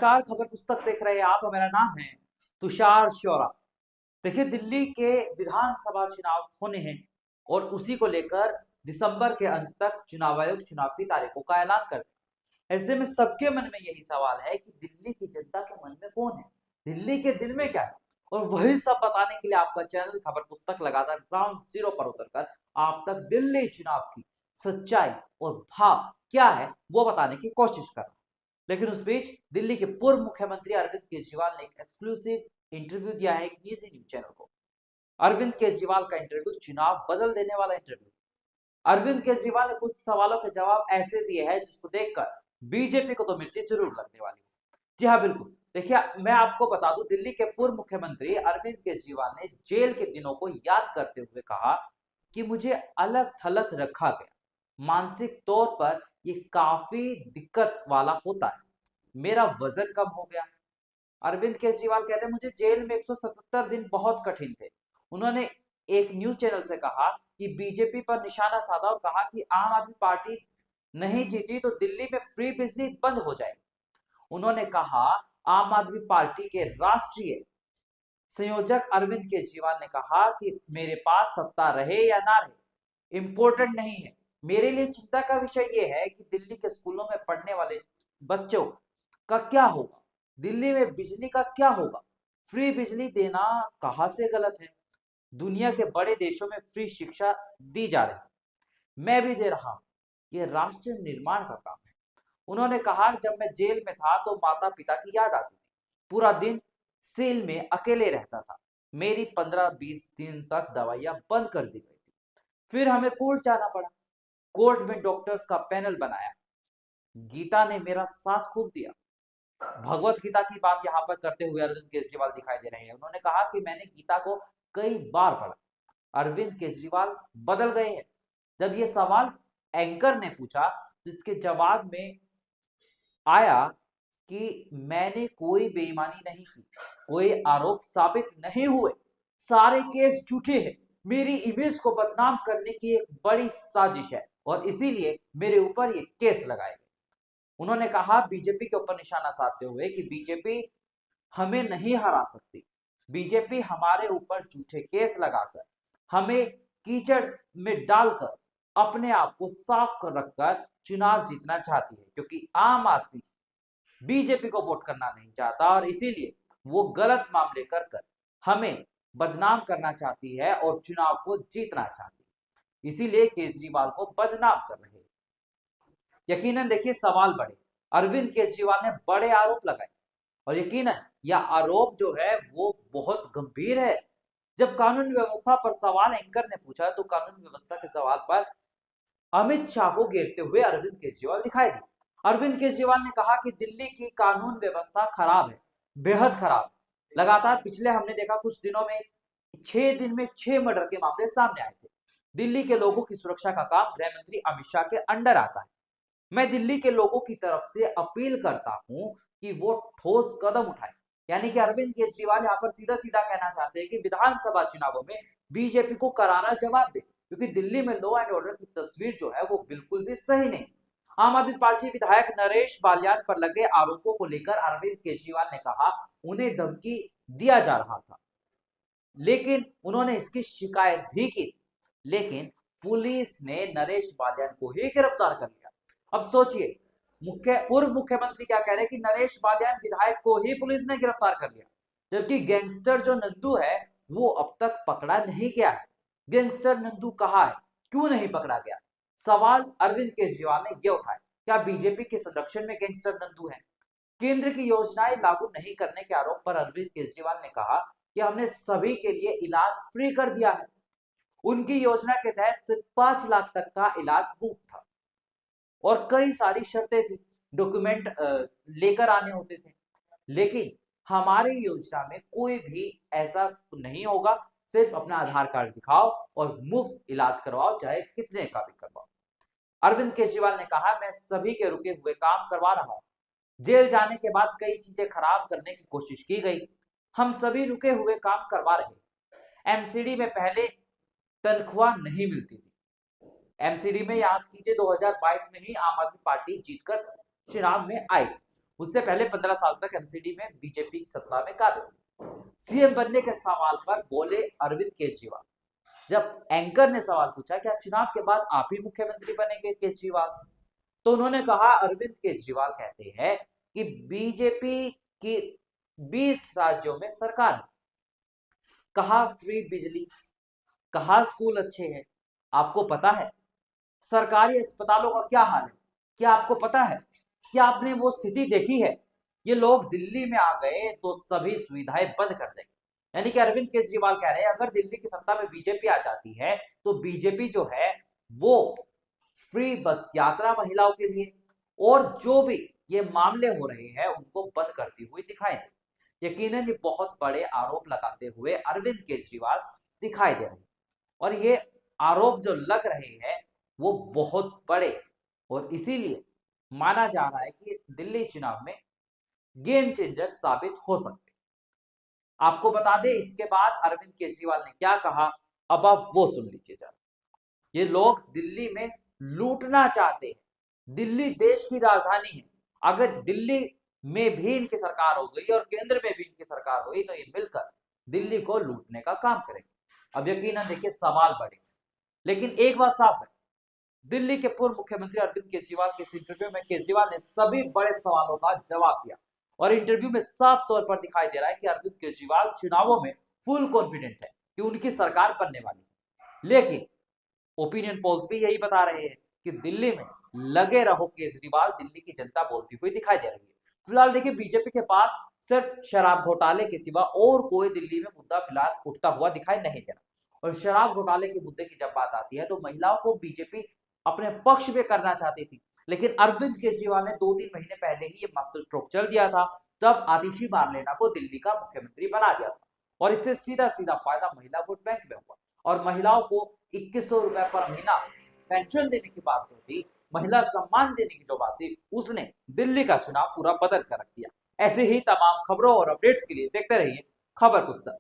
नमस्कार, खबर पुस्तक देख रहे हैं आप। मेरा नाम है तुषार शोरा। देखिए, दिल्ली के विधानसभा चुनाव होने हैं और उसी को लेकर दिसंबर के अंत तक चुनाव आयोग चुनाव की तारीखों का ऐलान कर दे। ऐसे में सबके मन में यही सवाल है कि दिल्ली की जनता के मन में कौन है, दिल्ली के दिल में क्या है। और वही सब बताने के लिए आपका चैनल खबर पुस्तक लगातार ग्राउंड जीरो पर उतरकर आप तक दिल्ली चुनाव की सच्चाई और भाव क्या है वो बताने की कोशिश कर रहा है। लेकिन उस बीच दिल्ली के पूर्व मुख्यमंत्री अरविंद केजरीवाल ने एक एक्सक्लूसिव इंटरव्यू दिया है एक निजी न्यूज चैनल को। अरविंद केजरीवाल का इंटरव्यू चुनाव बदल देने वाला इंटरव्यू। अरविंद केजरीवाल ने कुछ सवालों के जवाब ऐसे दिए हैं जिसको देखकर बीजेपी को तो मिर्ची जरूर लगने वाली है। जी हाँ, बिल्कुल। देखिए, मैं आपको बता दूं, दिल्ली के पूर्व मुख्यमंत्री अरविंद केजरीवाल ने जेल के दिनों को याद करते हुए कहा कि मुझे अलग थलग रखा गया, मानसिक तौर पर ये काफी दिक्कत वाला होता है, मेरा वजन कम हो गया। अरविंद केजरीवाल कहते हैं मुझे जेल में 177 दिन बहुत कठिन थे। उन्होंने एक न्यूज चैनल से कहा कि बीजेपी पर निशाना साधा और कहा कि आम आदमी पार्टी नहीं जीती तो दिल्ली में फ्री बिजली बंद हो जाएगी। उन्होंने कहा, आम आदमी पार्टी के राष्ट्रीय संयोजक अरविंद केजरीवाल ने कहा कि मेरे पास सत्ता रहे या ना रहे इंपॉर्टेंट नहीं है, मेरे लिए चिंता का विषय यह है कि दिल्ली के स्कूलों में पढ़ने वाले बच्चों का क्या होगा, दिल्ली में बिजली का क्या होगा। फ्री बिजली देना कहां से गलत है, दुनिया के बड़े देशों में फ्री शिक्षा दी जा रही है, मैं भी दे रहा हूं, यह राष्ट्र निर्माण का काम है। उन्होंने कहा, जब मैं जेल में था तो माता पिता की याद आती थी, पूरा दिन सेल में अकेले रहता था, मेरी 15-20 दिन तक दवाइयां बंद कर दी गई थी, फिर हमें कोर्ट जाना पड़ा, कोर्ट में डॉक्टर्स का पैनल बनाया, गीता ने मेरा साथ खूब दिया। भगवत गीता की बात यहाँ पर करते हुए अरविंद केजरीवाल दिखाई दे रहे हैं। उन्होंने कहा कि मैंने गीता को कई बार पढ़ा। अरविंद केजरीवाल बदल गए हैं। जब ये सवाल एंकर ने पूछा जिसके जवाब में आया कि मैंने कोई बेईमानी नहीं की, कोई आरोप साबित नहीं हुए, सारे केस झूठे हैं, मेरी इमेज को बदनाम करने की एक बड़ी साजिश है और इसीलिए मेरे ऊपर ये केस लगाए गए। उन्होंने कहा बीजेपी के ऊपर निशाना साधते हुए कि बीजेपी हमें नहीं हरा सकती, बीजेपी हमारे ऊपर झूठे केस लगाकर, हमें कीचड़ में डालकर, अपने आप को साफ कर रखकर चुनाव जीतना चाहती है, क्योंकि आम आदमी बीजेपी को वोट करना नहीं चाहता और इसीलिए वो गलत मामले कर कर हमें बदनाम करना चाहती है और चुनाव को जीतना चाहती है, इसीलिए केजरीवाल को बदनाम कर रहे हैं। यकीनन देखिए, सवाल बड़े, अरविंद केजरीवाल ने बड़े आरोप लगाए और यकीनन यह आरोप जो है वो बहुत गंभीर है। जब कानून व्यवस्था पर सवाल एंकर ने पूछा तो कानून व्यवस्था के सवाल पर अमित शाह को घेरते हुए अरविंद केजरीवाल दिखाई दिए। अरविंद केजरीवाल ने कहा कि दिल्ली की कानून व्यवस्था खराब है, बेहद खराब। लगातार पिछले हमने देखा कुछ दिनों में 6 दिन में 6 मर्डर के मामले सामने आए थे। दिल्ली के लोगों की सुरक्षा का काम गृह मंत्री अमित शाह के अंडर आता है। मैं दिल्ली के लोगों की तरफ से अपील करता हूं कि वो ठोस कदम उठाएं। यानी कि अरविंद केजरीवाल यहाँ पर सीधा सीधा कहना चाहते हैं कि विधानसभा चुनावों में बीजेपी को करारा जवाब दे, क्योंकि दिल्ली में लॉ एंड ऑर्डर की तस्वीर जो है वो बिल्कुल भी सही नहीं। आम आदमी पार्टी विधायक नरेश बालियान पर लगे आरोपों को लेकर अरविंद केजरीवाल ने कहा उन्हें धमकी दिया जा रहा था, लेकिन उन्होंने इसकी शिकायत भी की, लेकिन पुलिस ने नरेश बालियान को ही गिरफ्तार कर लिया। अब सोचिए, पूर्व मुख्यमंत्री क्या कह रहे हैं कि नरेश बालियान विधायक को ही पुलिस ने गिरफ्तार कर लिया, जबकि गैंगस्टर जो नंदू है वो अब तक पकड़ा नहीं गया है। गैंगस्टर नंदू कहाँ है, क्यों नहीं पकड़ा गया? सवाल अरविंद केजरीवाल ने यह उठाया, क्या बीजेपी के संरक्षण में गैंगस्टर नंदू है? केंद्र की योजनाएं लागू नहीं करने के आरोप पर अरविंद केजरीवाल ने कहा कि हमने सभी के लिए इलाज फ्री कर दिया है। उनकी योजना के तहत सिर्फ 5 लाख तक का इलाज मुफ्त था और कई सारी शर्तें थी, डॉक्यूमेंट लेकर आने होते थे, लेकिन हमारी योजना में कोई भी ऐसा नहीं होगा, सिर्फ अपना आधार कार्ड दिखाओ और मुफ्त इलाज करवाओ, चाहे कितने का भी करवाओ। अरविंद केजरीवाल ने कहा, मैं सभी के रुके हुए काम करवा रहा हूं, जेल जाने के बाद कई चीजें खराब करने की कोशिश की गई, हम सभी रुके हुए काम करवा रहे। एमसीडी में पहले तनख्वाह नहीं मिलती थी, एमसीडी में याद कीजिए 2022 में ही आम आदमी पार्टी जीतकर चुनाव में आई। उससे पहले 15 साल तक एमसीडी में बीजेपी की सत्ता में काबिज थी। सीएम बनने के सवाल पर बोले अरविंद केजरीवाल। जब एंकर ने सवाल पूछा कि चुनाव के बाद आप ही मुख्यमंत्री बनेंगे केजरीवाल, तो उन्होंने कहा, अरविंद केजरीवाल कहते हैं कि बीजेपी की 20 राज्यों में सरकार है, कहा फ्री बिजली, कहा स्कूल अच्छे हैं। आपको पता है सरकारी अस्पतालों का क्या हाल है? क्या आपको पता है कि आपने वो स्थिति देखी है? ये लोग दिल्ली में आ गए तो सभी सुविधाएं बंद कर देंगे। यानी कि अरविंद केजरीवाल कह रहे हैं अगर दिल्ली की सत्ता में बीजेपी आ जाती है तो बीजेपी जो है वो फ्री बस यात्रा महिलाओं के लिए और जो भी ये मामले हो रहे हैं उनको बंद करती हुई दिखाई दे। यकीनन ये बहुत बड़े आरोप लगाते हुए अरविंद केजरीवाल दिखाई दे रहे हैं और ये आरोप जो लग रहे हैं वो बहुत बड़े और इसीलिए माना जा रहा है कि दिल्ली चुनाव में गेम चेंजर साबित हो सकते। आपको बता दें इसके बाद अरविंद केजरीवाल ने क्या कहा, अब आप वो सुन लीजिए जरा। ये लोग दिल्ली में लूटना चाहते हैं। दिल्ली देश की राजधानी है। अगर दिल्ली में भी इनकी सरकार हो गई और केंद्र में भी इनकी सरकार हुई तो ये मिलकर दिल्ली को लूटने का काम करेंगे। अब यकीनन देखिए सवाल बढ़े, लेकिन एक बात साफ है, दिल्ली के पूर्व मुख्यमंत्री अरविंद केजरीवाल के इस इंटरव्यू में केजरीवाल ने सभी बड़े सवालों का जवाब दिया और इंटरव्यू में साफ तौर पर दिखाई दे रहा है कि अरविंद केजरीवाल चुनावों में फुल कॉन्फिडेंट है कि उनकी सरकार बनने वाली है। लेकिन ओपिनियन पोल्स भी यही बता रहे हैं कि दिल्ली में लगे रहो केजरीवाल, दिल्ली की जनता बोलती हुई दिखाई दे रही है। फिलहाल देखिए बीजेपी के पास सिर्फ शराब घोटाले के सिवा और कोई दिल्ली में मुद्दा फिलहाल उठता हुआ दिखाई नहीं दे रहा। और शराब घोटाले के मुद्दे की जब बात आती है तो महिलाओं को बीजेपी अपने पक्ष में करना चाहती थी, लेकिन अरविंद केजरीवाल ने 2-3 महीने पहले ही ये मास्टर स्ट्रोक चल दिया था। तब आतिशी मारलेना को दिल्ली का मुख्यमंत्री बना दिया था और इससे सीधा सीधा फायदा महिला वोट बैंक में हुआ और महिलाओं को 2100 रुपए पर महीना पेंशन देने की बात जो थी, महिला सम्मान देने की जो बात थी, उसने दिल्ली का चुनाव पूरा बदल कर रख दिया। ऐसे ही तमाम खबरों और अपडेट्स के लिए देखते रहिए खबर पुस्तक।